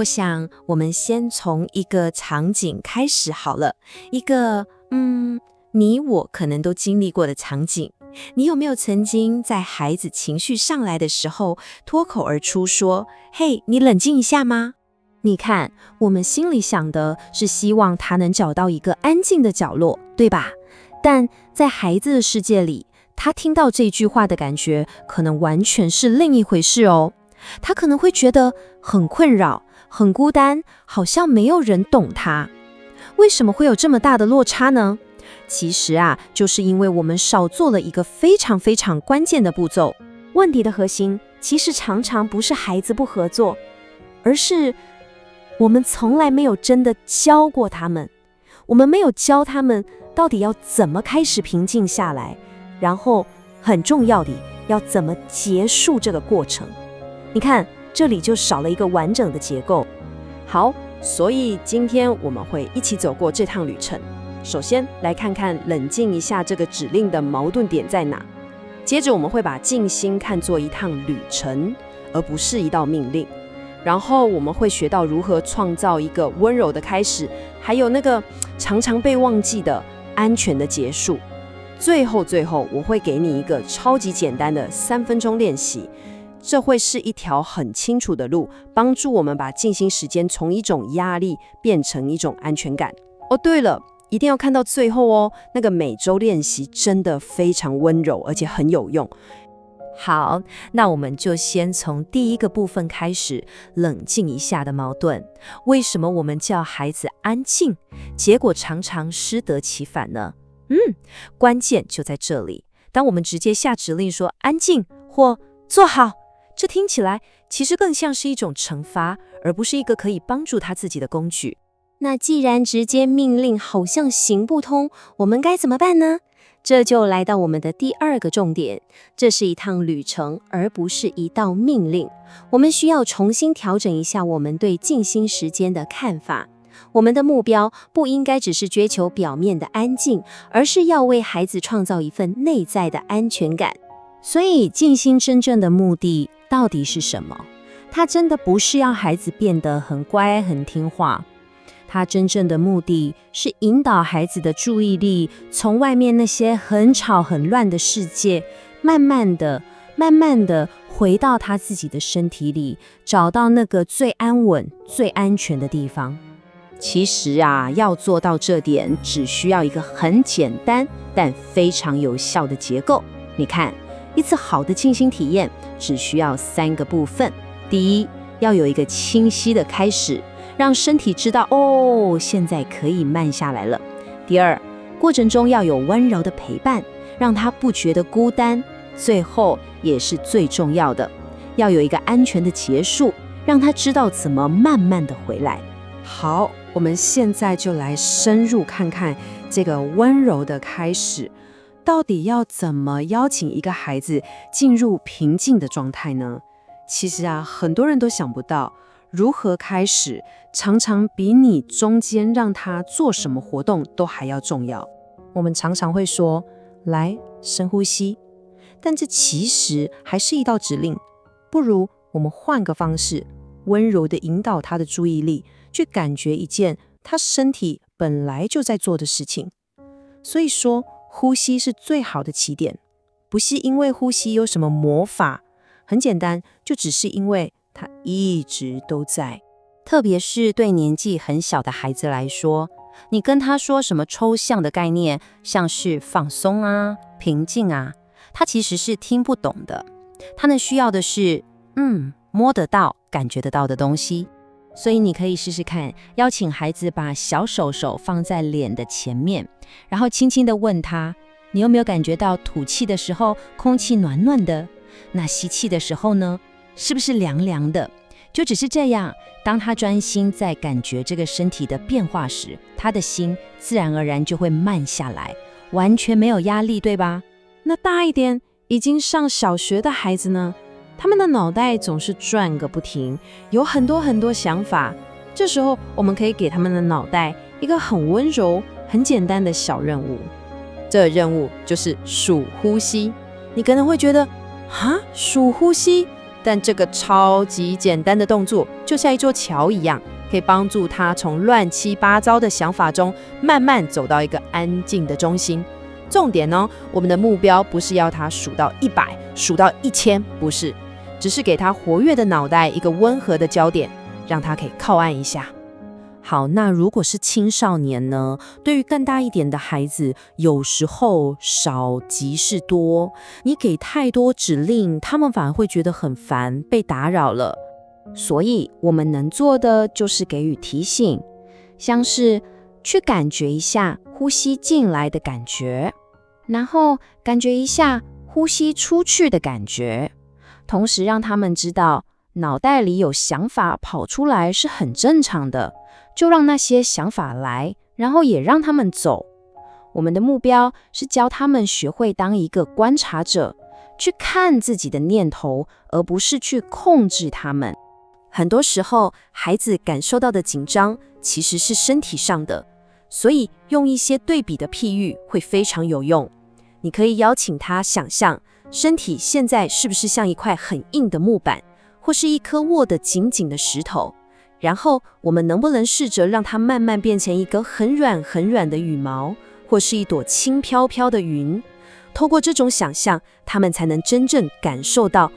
我想我们先从一个场景开始好了，一个你我可能都经历过的场景。你有没有曾经在孩子情绪上来的时候脱口而出说：嘿，你冷静一下吗？你看，我们心里想的是希望他能找到一个安静的角落，对吧？但在孩子的世界里，他听到这句话的感觉可能完全是另一回事哦。他可能会觉得很困扰，很孤单，好像没有人懂他。为什么会有这么大的落差呢？其实就是因为我们少做了一个非常非常关键的步骤。问题的核心其实常常不是孩子不合作，而是我们从来没有真的教过他们。我们没有教他们到底要怎么开始平静下来，然后很重要的要怎么结束这个过程。你看，这里就少了一个完整的结构。好，所以今天我们会一起走过这趟旅程。首先来看看冷静一下这个指令的矛盾点在哪。接着我们会把静心看作一趟旅程，而不是一道命令。然后我们会学到如何创造一个温柔的开始，还有那个常常被忘记的安全的结束。最后我会给你一个超级简单的3分钟练习，这会是一条很清楚的路，帮助我们把静心时间从一种压力变成一种安全感。哦，对了，一定要看到最后哦，那个每周练习真的非常温柔，而且很有用。好，那我们就先从第一个部分开始，冷静一下的矛盾。为什么我们叫孩子安静，结果常常适得其反呢？关键就在这里。当我们直接下指令说安静或坐好，这听起来其实更像是一种惩罚，而不是一个可以帮助他自己的工具。那既然直接命令好像行不通，我们该怎么办呢？这就来到我们的第二个重点，这是一趟旅程，而不是一道命令。我们需要重新调整一下我们对静心时间的看法。我们的目标不应该只是追求表面的安静，而是要为孩子创造一份内在的安全感。所以静心真正的目的到底是什么？它真的不是要孩子变得很乖很听话，它真正的目的是引导孩子的注意力从外面那些很吵很乱的世界，慢慢的回到他自己的身体里，找到那个最安稳最安全的地方。其实要做到这点，只需要一个很简单但非常有效的结构。你看，一次好的静心体验只需要3个部分。第一，要有一个清晰的开始，让身体知道现在可以慢下来了。第二，过程中要有温柔的陪伴，让他不觉得孤单。最后也是最重要的，要有一个安全的结束，让他知道怎么慢慢的回来。好，我们现在就来深入看看这个温柔的开始，到底要怎么邀请一个孩子进入平静的状态呢？其实很多人都想不到，如何开始常常比你中间让他做什么活动都还要重要。我们常常会说，来，深呼吸，但这其实还是一道指令。不如我们换个方式，温柔地引导他的注意力，去感觉一件他身体本来就在做的事情。所以说，呼吸是最好的起点，不是因为呼吸有什么魔法，很简单，就只是因为它一直都在。特别是对年纪很小的孩子来说，你跟他说什么抽象的概念，像是放松平静他其实是听不懂的。他们需要的是摸得到感觉得到的东西。所以你可以试试看，邀请孩子把小手放在脸的前面，然后轻轻地问他，你有没有感觉到吐气的时候空气暖暖的，那吸气的时候呢，是不是凉凉的？就只是这样，当他专心在感觉这个身体的变化时，他的心自然而然就会慢下来，完全没有压力，对吧？那大一点，已经上小学的孩子呢，他们的脑袋总是转个不停，有很多想法。这时候我们可以给他们的脑袋一个很温柔很简单的小任务，这任务就是数呼吸。你可能会觉得数呼吸但这个超级简单的动作，就像一座桥一样，可以帮助他从乱七八糟的想法中慢慢走到一个安静的中心。重点呢，我们的目标不是要他数到100，数到1000，不是，只是给他活跃的脑袋一个温和的焦点，让他可以靠岸一下。好，那如果是青少年呢？对于更大一点的孩子，有时候少即是多，你给太多指令，他们反而会觉得很烦，被打扰了。所以我们能做的就是给予提醒，像是去感觉一下呼吸进来的感觉，然后感觉一下呼吸出去的感觉，同时让他们知道脑袋里有想法跑出来是很正常的，就让那些想法来，然后也让他们走。我们的目标是教他们学会当一个观察者，去看自己的念头，而不是去控制他们。很多时候，孩子感受到的紧张其实是身体上的，所以用一些对比的譬喻会非常有用。你可以邀请他想象，身体现在是不是像一块很硬的木板，或是一颗握得紧紧的石头，然后我们能不能试着让它慢慢变成一个很软很软的羽毛，或是一朵轻飘飘的云。透过这种想象，他们才能真正感受到，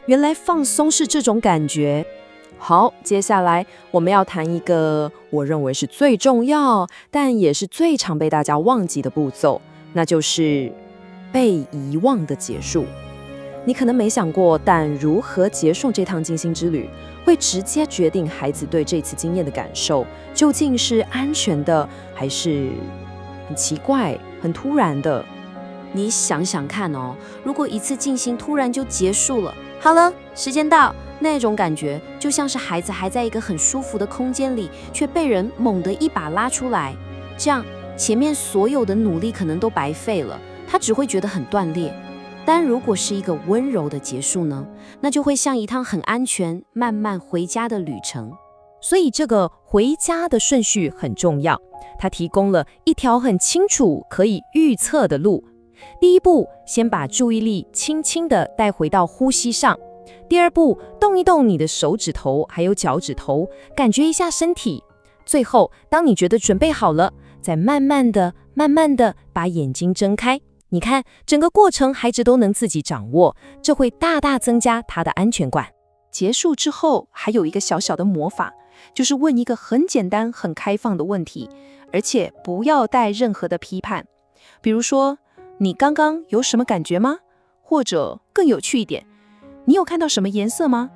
原来放松是这种感觉。好，接下来我们要谈一个我认为是最重要，但也是最常被大家忘记的步骤，那就是被遗忘的结束。你可能没想过，但如何结束这趟静心之旅，会直接决定孩子对这次经验的感受，究竟是安全的，还是很奇怪、很突然的。你想想看哦，如果一次静心突然就结束了，好了，时间到，那种感觉就像是孩子还在一个很舒服的空间里，却被人猛地一把拉出来，这样前面所有的努力可能都白费了，他只会觉得很断裂。但如果是一个温柔的结束呢，那就会像一趟很安全、慢慢回家的旅程。所以这个回家的顺序很重要，它提供了一条很清楚、可以预测的路。第一步，先把注意力轻轻地带回到呼吸上。第二步，动一动你的手指头还有脚趾头，感觉一下身体。最后，当你觉得准备好了，再慢慢地把眼睛睁开。你看，整个过程孩子都能自己掌握，这会大大增加他的安全感。结束之后，还有一个小小的魔法，就是问一个很简单、很开放的问题，而且不要带任何的批判。比如说，你刚刚有什么感觉吗？或者更有趣一点，你有看到什么颜色吗？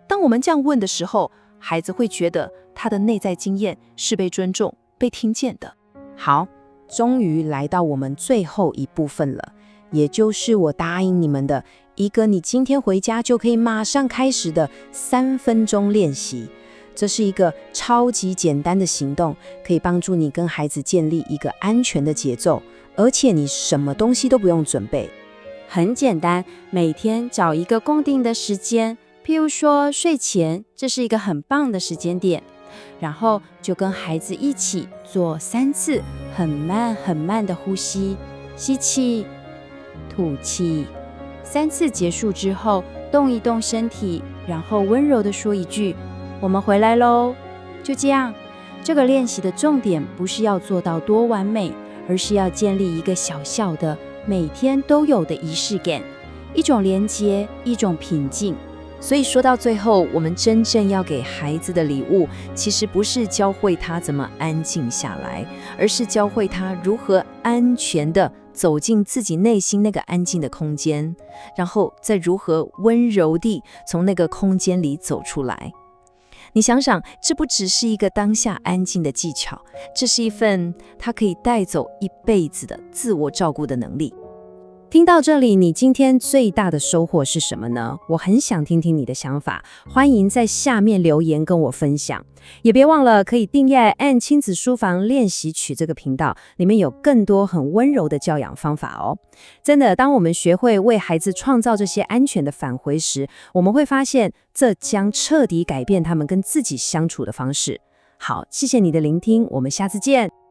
当我们这样问的时候，孩子会觉得他的内在经验是被尊重、被听见的。好，终于来到我们最后一部分了，也就是我答应你们的一个你今天回家就可以马上开始的3分钟练习。这是一个超级简单的行动，可以帮助你跟孩子建立一个安全的节奏，而且你什么东西都不用准备。很简单，每天找一个固定的时间，譬如说睡前，这是一个很棒的时间点。然后就跟孩子一起做3次很慢很慢的呼吸，吸气，吐气。3次结束之后，动一动身体，然后温柔地说一句：“我们回来咯。”就这样，这个练习的重点不是要做到多完美，而是要建立一个小小的每天都有的仪式感，一种连接，一种平静。所以说到最后，我们真正要给孩子的礼物，其实不是教会他怎么安静下来，而是教会他如何安全地走进自己内心那个安静的空间，然后再如何温柔地从那个空间里走出来。你想想，这不只是一个当下安静的技巧，这是一份他可以带走一辈子的自我照顾的能力。听到这里，你今天最大的收获是什么呢？我很想听听你的想法，欢迎在下面留言跟我分享。也别忘了可以订阅按亲子书房练习曲这个频道，里面有更多很温柔的教养方法哦。真的，当我们学会为孩子创造这些安全的返回时，我们会发现这将彻底改变他们跟自己相处的方式。好，谢谢你的聆听，我们下次见。